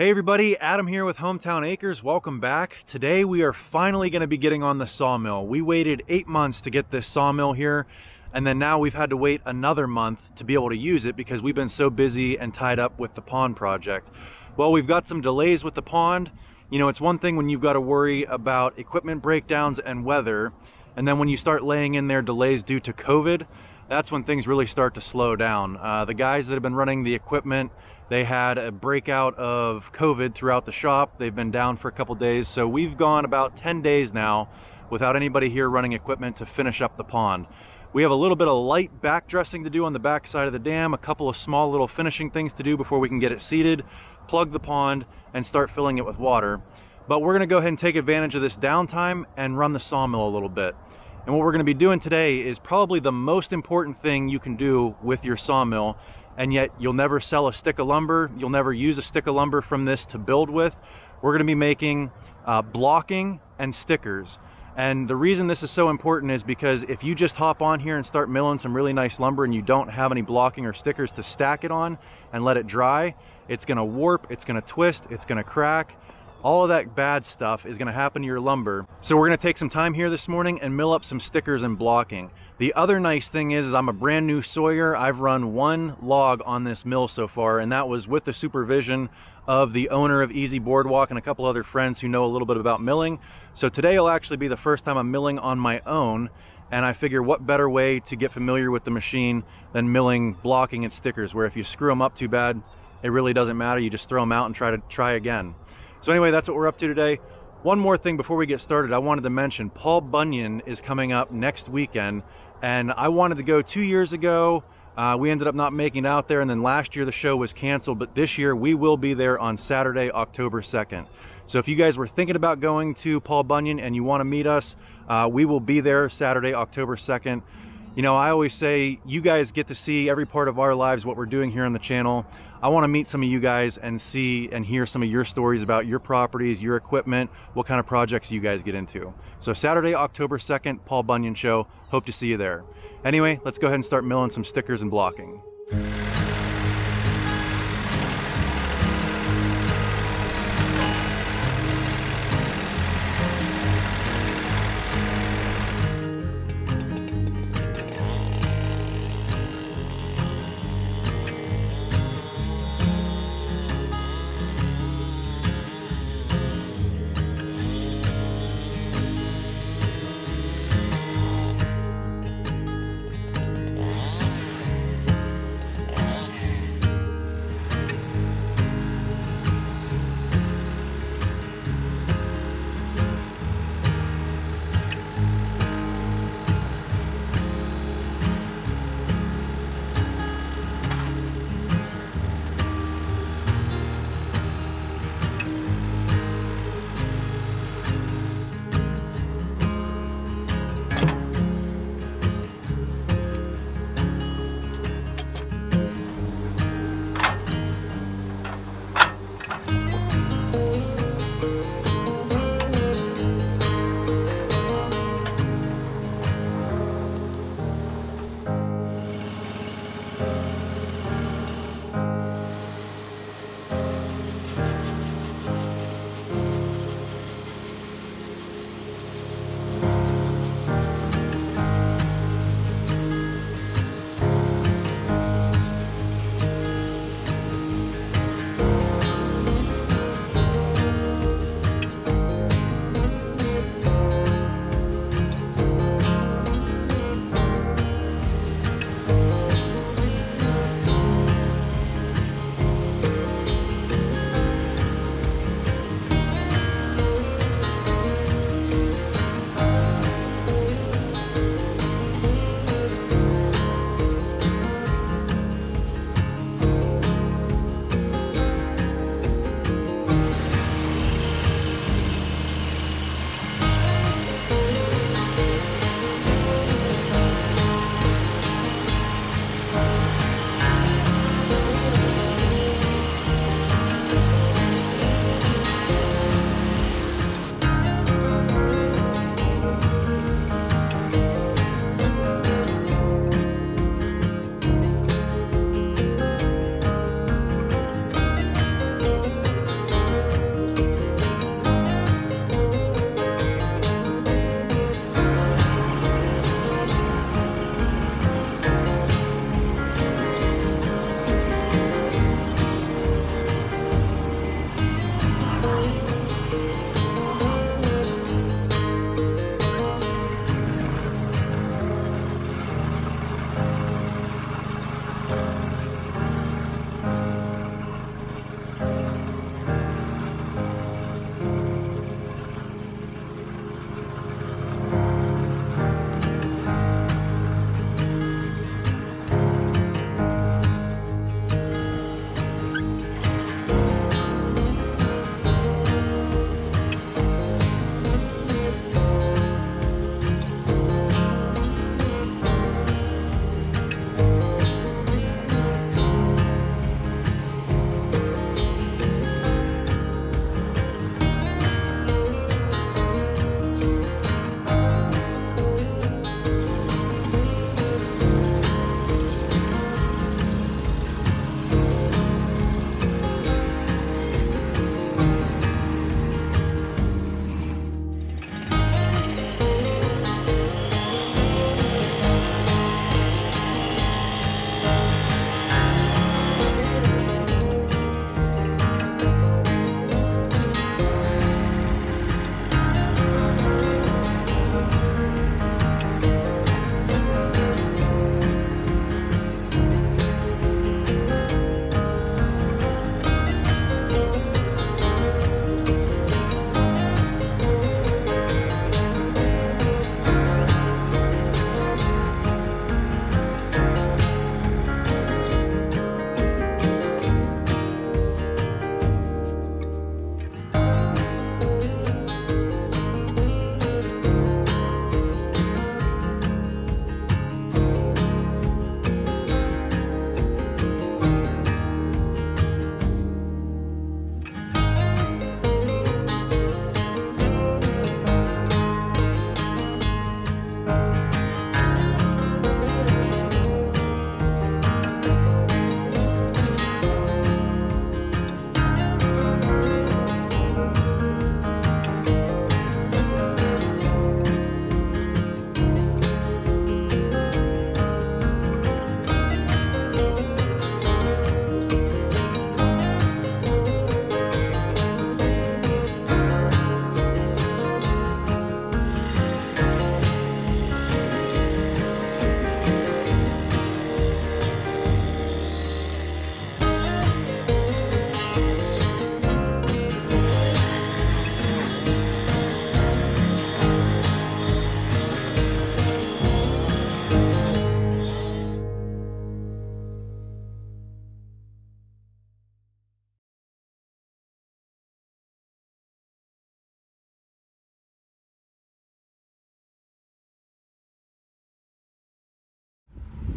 Hey everybody, Adam here with Hometown Acres. Welcome back. Today we are finally going to be getting on the sawmill. We waited 8 months to get this sawmill here, and then now we've had to wait another month to be able to use it because we've been so busy and tied up with the pond project. Well, we've got some delays with the pond. You know, it's one thing when you've got to worry about equipment breakdowns and weather, and then when you start laying in there delays due to COVID, that's when things really start to slow down. The guys that have been running the equipment, they had a breakout of COVID throughout the shop. They've been down for a couple days, so we've gone about 10 days now without anybody here running equipment to finish up the pond. We have a little bit of light back dressing to do on the back side of the dam, a couple of small little finishing things to do before we can get it seeded, plug the pond, and start filling it with water. But we're gonna go ahead and take advantage of this downtime and run the sawmill a little bit. And what we're gonna be doing today is probably the most important thing you can do with your sawmill, and yet you'll never sell a stick of lumber, you'll never use a stick of lumber from this to build with. We're gonna be making blocking and stickers. And the reason this is so important is because if you just hop on here and start milling some really nice lumber and you don't have any blocking or stickers to stack it on and let it dry, it's gonna warp, it's gonna twist, it's gonna crack. All of that bad stuff is gonna happen to your lumber. So we're gonna take some time here this morning and mill up some stickers and blocking. The other nice thing is I'm a brand new sawyer. I've run one log on this mill so far, and that was with the supervision of the owner of Easy Boardwalk and a couple other friends who know a little bit about milling. So today will actually be the first time I'm milling on my own, and I figure what better way to get familiar with the machine than milling blocking and stickers, where if you screw them up too bad, it really doesn't matter. You just throw them out and try again. So anyway, that's what we're up to today. One more thing before we get started, I wanted to mention Paul Bunyan is coming up next weekend, and I wanted to go 2 years ago. We ended up not making it out there, and then last year the show was canceled, but this year we will be there on Saturday, October 2nd. So if you guys were thinking about going to Paul Bunyan and you want to meet us, we will be there Saturday, October 2nd. You know, I always say you guys get to see every part of our lives, what we're doing here on the channel. I want to meet some of you guys and see and hear some of your stories about your properties, your equipment, what kind of projects you guys get into. So Saturday, October 2nd, Paul Bunyan Show. Hope to see you there. Anyway, let's go ahead and start milling some stickers and blocking.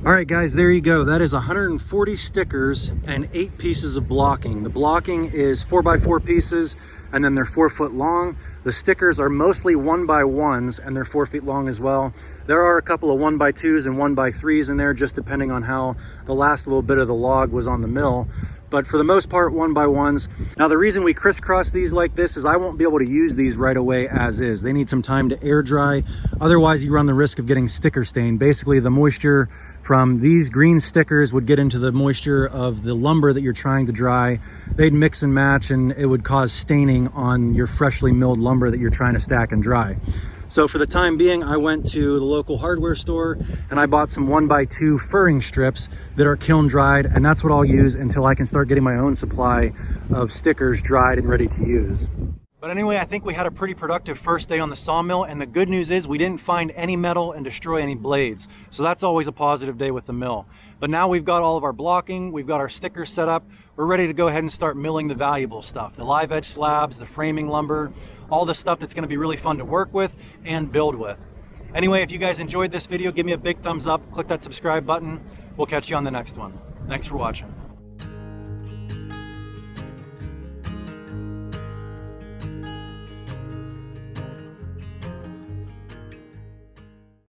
All right, guys, there you go. That is 140 stickers and 8 pieces of blocking. The blocking is 4x4 pieces, and then they're 4 foot long. The stickers are mostly 1x1s, and they're 4 feet long as well. There are a couple of 1x2s and 1x3s in there, just depending on how the last little bit of the log was on the mill. But for the most part, 1x1s. Now, the reason we crisscross these like this is I won't be able to use these right away as is. They need some time to air dry. Otherwise, you run the risk of getting sticker stain. Basically, the moisture from these green stickers would get into the moisture of the lumber that you're trying to dry. They'd mix and match, and it would cause staining on your freshly milled lumber that you're trying to stack and dry. So for the time being, I went to the local hardware store and I bought some 1x2 furring strips that are kiln dried, and that's what I'll use until I can start getting my own supply of stickers dried and ready to use. But anyway, I think we had a pretty productive first day on the sawmill, and the good news is we didn't find any metal and destroy any blades. So that's always a positive day with the mill. But now we've got all of our blocking, we've got our stickers set up, we're ready to go ahead and start milling the valuable stuff. The live edge slabs, the framing lumber, all the stuff that's gonna be really fun to work with and build with. Anyway, if you guys enjoyed this video, give me a big thumbs up, click that subscribe button. We'll catch you on the next one. Thanks for watching.